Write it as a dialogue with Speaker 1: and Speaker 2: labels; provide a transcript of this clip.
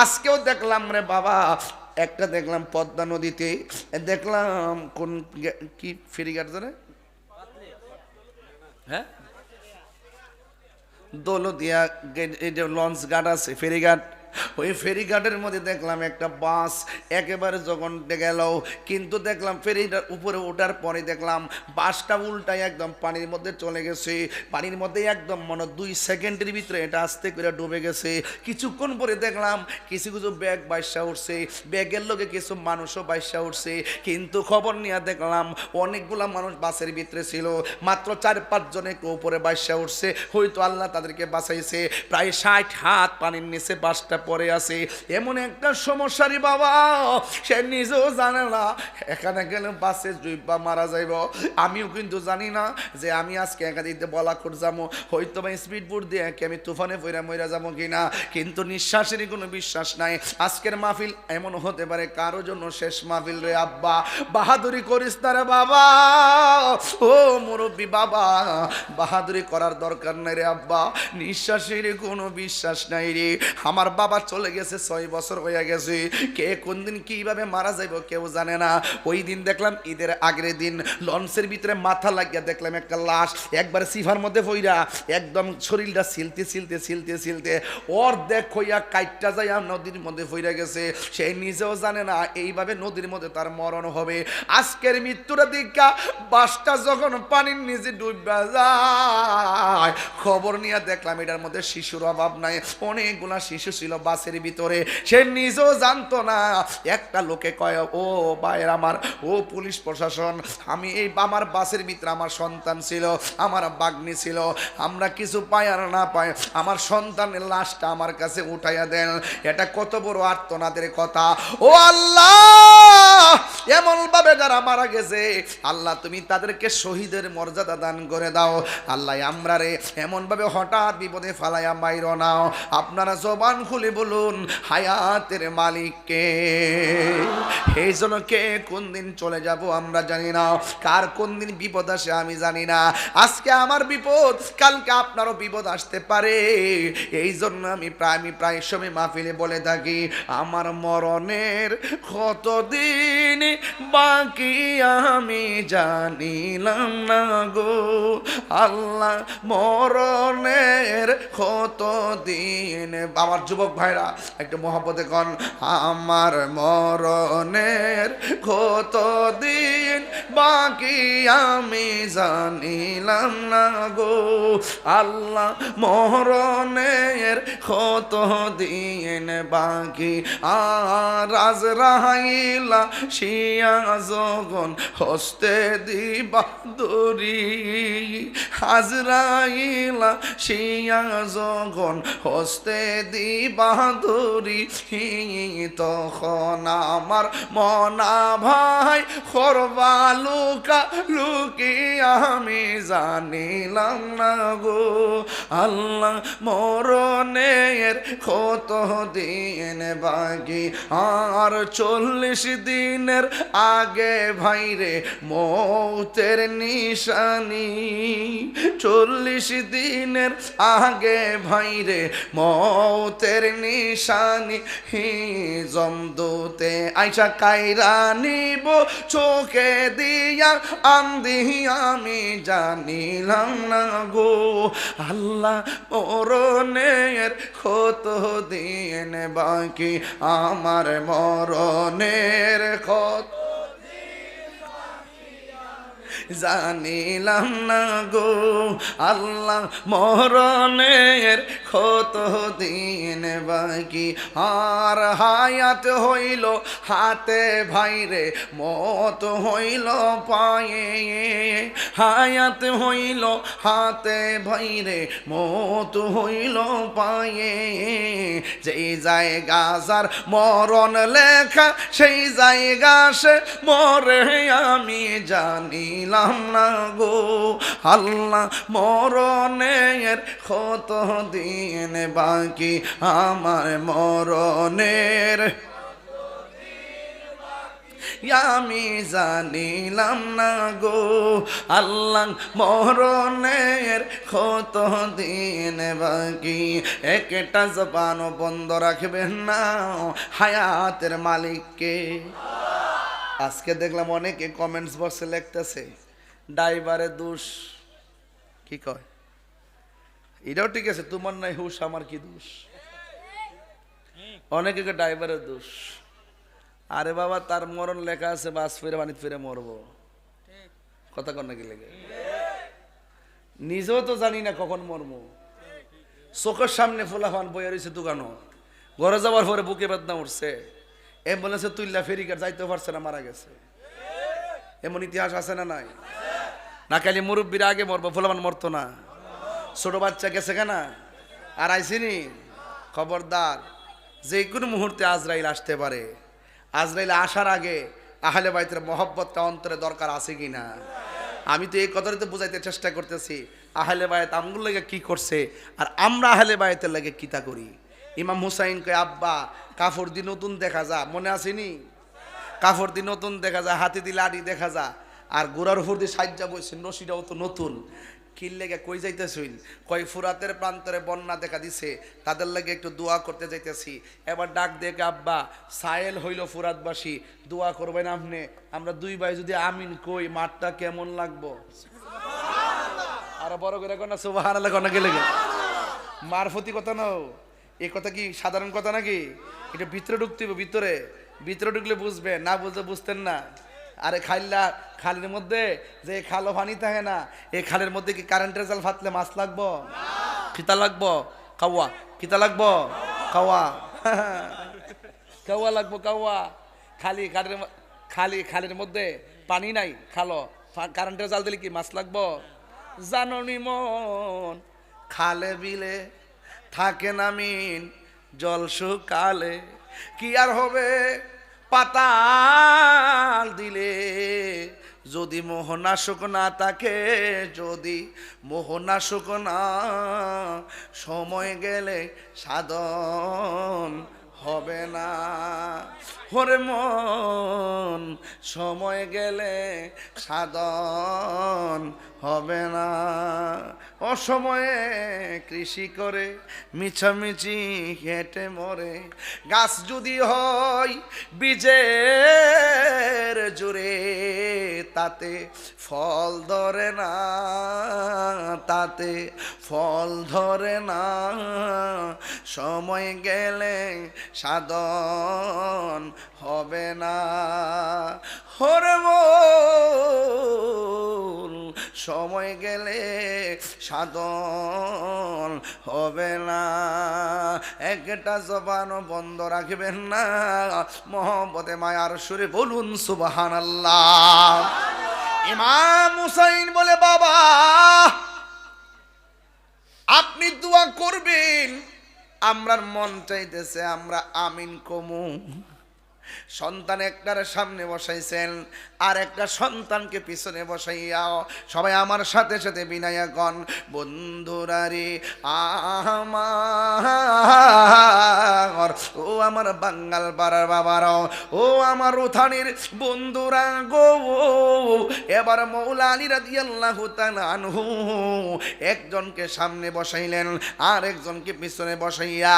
Speaker 1: আজকেও দেখলাম রে বাবা, একটা দেখলাম পদ্মা নদীতে, দেখলাম কোন কি ফেরিঘাট ধরে, হ্যাঁ দৌলতদিয়া এই যে লঞ্চ ঘাট আছে ফেরিঘাট, ওই ফেরিঘাটের মধ্যে দেখলাম একটা বাস একেবারে যখন গেল, কিন্তু দেখলাম ফেরিটার উপরে ওঠার পরে দেখলাম বাসটা উল্টায় একদম পানির মধ্যে চলে গেছে। পানির মধ্যে একদম মনে 2 সেকেন্ডের ভিতরে এটা আস্তে করে ডুবে গেছে। কিছুক্ষণ পরে দেখলাম কিছু কিছু ব্যাগ বাইসা উঠছে, ব্যাগের লোকে কিছু মানুষও বাইসা উঠছে, কিন্তু খবর নিয়ে দেখলাম অনেকগুলা মানুষ বাসের ভিতরে ছিল, মাত্র 4-5 জন একটু উপরে বাইসা উঠছে, হয়তো আল্লাহ তাদেরকে বাঁচাইছে। প্রায় 60 হাত পানির নিচে বাসটা পড়ে আছে। এমন একটা সমস্যারই বাবা, সে নিজেও জানে না এখানে গেলে বাসে ডুববা মারা যাইব। আমিও কিন্তু জানি না যে আমি আজকে একাদিতে বলা করে যাবো, হয়তো বা স্পিড বোর্ড দিয়ে আমি তুফানে ফইরা মইরা যাবো কিনা, কিন্তু নিঃশ্বাসেরই কোনো বিশ্বাস নাই। আজকের মাহফিল এমন হতে পারে কারো জন্য শেষ মাহফিল রে আব্বা, বাহাদুরি করিস না রে বাবা, ও মুরব্বী বাবা, বাহাদুরি করার দরকার নাই রে আব্বা, নিঃশ্বাসের কোনো বিশ্বাস নাই রে। আমার বাবা চলে গেছে, 6 বছর হয়ে গেছে, কে কোন দিন কিভাবে মারা যাইব কেউ জানে না। ওই দিন দেখলাম ঈদের আগের দিন লঞ্চের ভিতরে মাথা লাগিয়া দেখলাম একটা লাশ একবার সিফার মধ্যে পইরা একদম শরীরটা ছিলতে ছিলতে ছিলতে ছিলতে অর্ধেক হইয়া কাইটটা যাইয়া নদীর মধ্যে পইরা গেছে। সে নিজেও জানে না এইভাবে নদীর মধ্যে তার মরণ হবে। আজকের মৃত্যুটা দেখা বাসটা যখন পানির নিচে ডুববা যায়, খবর নিয়ে দেখলাম এটার মধ্যে শিশুর অভাব নাই, অনেকগুলা শিশু ছিল বাসের ভিতরে। সে নিজেও জানতো না। একটা লোকে কয়, ও ভাইয়ের আমার, ও পুলিশ প্রশাসন, আমি এই আমার বাসের ভিতরে আমার সন্তান ছিল, আমার বাগ্নি ছিল, আমরা কিছু পাই আর না পাই আমার সন্তানের লাশটা আমার কাছে উঠাইয়া দেন। এটা কত বড় আর্তনাদের কথা। ও আল্লাহ, এমন ভাবে যারা মারা গেছে আল্লাহ তুমি তাদেরকে শহীদের মর্যাদা দান করে দাও। আল্লাহ আমরা রে এমন ভাবে হঠাৎ বিপদে ফালাইয়া মাইরো নাও। আপনারা জবান খুলে বলুন হায়াতের মালিককে। এই জন্য কে কোন দিন চলে যাব আমরা জানি না, কার কোন দিন বিপদ আসে আমি জানি না। আজকে আমার বিপদ, কালকে আপনারও বিপদ আসতে পারে। এই জন্য আমি প্রায় সময় মাহফিলে বলে থাকি, আমার মরণের কতদিন বাকি আমি জানিলাম না গো আল্লাহ, মরণের কতদিন। আমার যুবক ভাইরা একটু মহব্বতে কন, আমার মরণের কতদিন বাকি আমি জানিলাম না গো আল্লাহ, মরণের কতদিন বাকি। আর আজরাইলা শিয়া যখন হস্তে দিবা দড়ি, আজরাইলা শিয়া যখন হস্তে দিবা দড়ি, তখন আমার মনা ভাই করবা লুকা লুকি আমি জানিলাম না গো আল্লাহ, মরণের কত দিন বাকি। আর 40 দিনের আগে ভাইরে মৌতের নিশানি, 40 দিনের আগে ভাইরে মৌতের নিশানি, জমদূতে আইসা কাইরা নিব চোখে দিয়া আন্দি আমি জানিলাম না গো আল্লাহ, মরণের কত দিন বাকি, আমার মরণের কত জানিলাম না গো আল্লাহ, মরণের কত দিন বাকি। আর হায়াত হইল হাতে ভাইরে মত হইল পায়ে, হায়াত হইল হাতে ভাইরে মত হইল পায়ে, যেই জায়গা যার মরণ লেখা সেই জায়গা সে মরে আমি জানিলাম না গো আল্লাহ, মরণের কত দিন বাকি, আমার মরণের আমি জানিলাম না গো আল্লাহ মরণের কত দিন বাকি একটা জবানও বন্ধ রাখবেন না হায়াতের মালিককে। আজকে দেখলাম অনেকে কমেন্টস বক্সে লিখতেছে ড্রাইভারের দোষ। কি কয়? এটাও ঠিক আছে, তোমার নাই হুশ আমার কি দোষ? অনেকে ড্রাইভারের দোষ। আরে বাবা, তার মরণ লেখা আছে বাস ফিরে বাণিজ্য ফিরে মরবো। কথা কর নাকি লেগে? নিজেও তো জানি না কখন মরবো। চোখের সামনে ফুলাফান বইয়া রয়েছে দোকানও, ঘরে যাওয়ার পরে বুকে বেদনা উঠছে, অ্যাম্বুলেন্সে তুললা ফেরিঘাট যাইতেও পারছে না, মারা গেছে। এমন ইতিহাস আছে না নাই? না খালি মুরব্বীরা আগে মরবো, ফুলাফান মরতো না। ছোট বাচ্চা গেছে কেনা আর আইসিনি। খবরদার, যে কোনো মুহূর্তে আজরাইল আসতে পারে। আজরাইল আসার আগে আহলে বাইতের মহব্বতটা অন্তরে দরকার আছে কিনা? আমি তো এই কথাটা তো বুঝাইতে চেষ্টা করতেছি। আহলে বায়েত আমগুর লাগে কি করছে আর আমরা আহলে বায়েতের লাগে কিতা করি। ইমাম হুসাইন কয় আব্বা কাফর দি নতুন দেখা যা, মনে আসেনি? কাফর দি নতুন দেখা যায়, হাতি দি লাড়ি দেখা যা, আর গোড়ার উপর দিয়ে সাজ্জা বইছে, নসিটাও তো নতুন। কিল লেগে কই যাইতেছুন? কয় ফুরাতের প্রান্তরে বন্যা দেখা দিছে, তাদের লাগে একটু দোয়া করতে যাইতেছি। এবার ডাক দেখে আব্বা সায়েল হইল ফুরাতবাসী, দোয়া করবেন আপনি। আমরা দুই ভাই যদি আমিন কই মাঠটা কেমন লাগবো? আর বড় করে কোন সুবহানাল্লাহ কোন গেলে মারফতি কথা নাও। এই কথা কি সাধারণ কথা নাকি? এটা ভিতরে ঢুকতে হবে, ভিতরে ভিতরে ঢুকলে বুঝবে, না বুঝলে বুঝতেন না। আরে খাইলা খালের মধ্যে যে খালো পানি থাকে না, এই খালের মধ্যে কি কারেন্টের জাল ফাতলে মাছ লাগবো? খিতা লাগবো কাওয়া, খিতা লাগবো কাওয়া, কাওয়া লাগবো কাওয়া। খালের মধ্যে পানি নাই, খালো কারেন্টের জাল দিলে কি মাছ লাগবো? জাননি মন খালে বিলে থাকে না মিন, জল শুকালে কি আর হবে পাতাল দিলে। যদি মোহনাশক না থাকে, যদি মোহনাশক না, সময় গেলে সাধন হবে না। ওরে মন সময় গেলে সাধন হবে না। অসময়ে কৃষি করে মিছামিছি হেঁটে মরে। গাছ যদি হয় বীজের জুড়ে, তাতে ফল ধরে না, তাতে ফল ধরে না। সময় গেলে সাধন হবে না। হরে মন সময় গেলে সাধন হবে না। একটা জবানও বন্ধ রাখবেন না, মহব্বতে মায়ার সুরে বলুন সুবহানাল্লাহ। ইমাম হুসাইন বলে বাবা আপনি দোয়া করবেন, আমরার মন চাইতেছে আমরা আমিন কমু। সন্তান একটার সামনে বসাইছেন, আর একটা সন্তানকে পিছনে বসাইয়াও সবাই আমার সাথে সাথে বিনায়কগণ বন্ধুরা রে আমার, ও আমার বাঙ্গাল পাড়ার বাবারাও, ও আমার উথানির বন্ধুরা গো। এবার মৌলা আলী রাদিয়াল্লাহু তাআলা আনহু একজনকে সামনে বসাইলেন আর একজনকে পিছনে বসাইয়া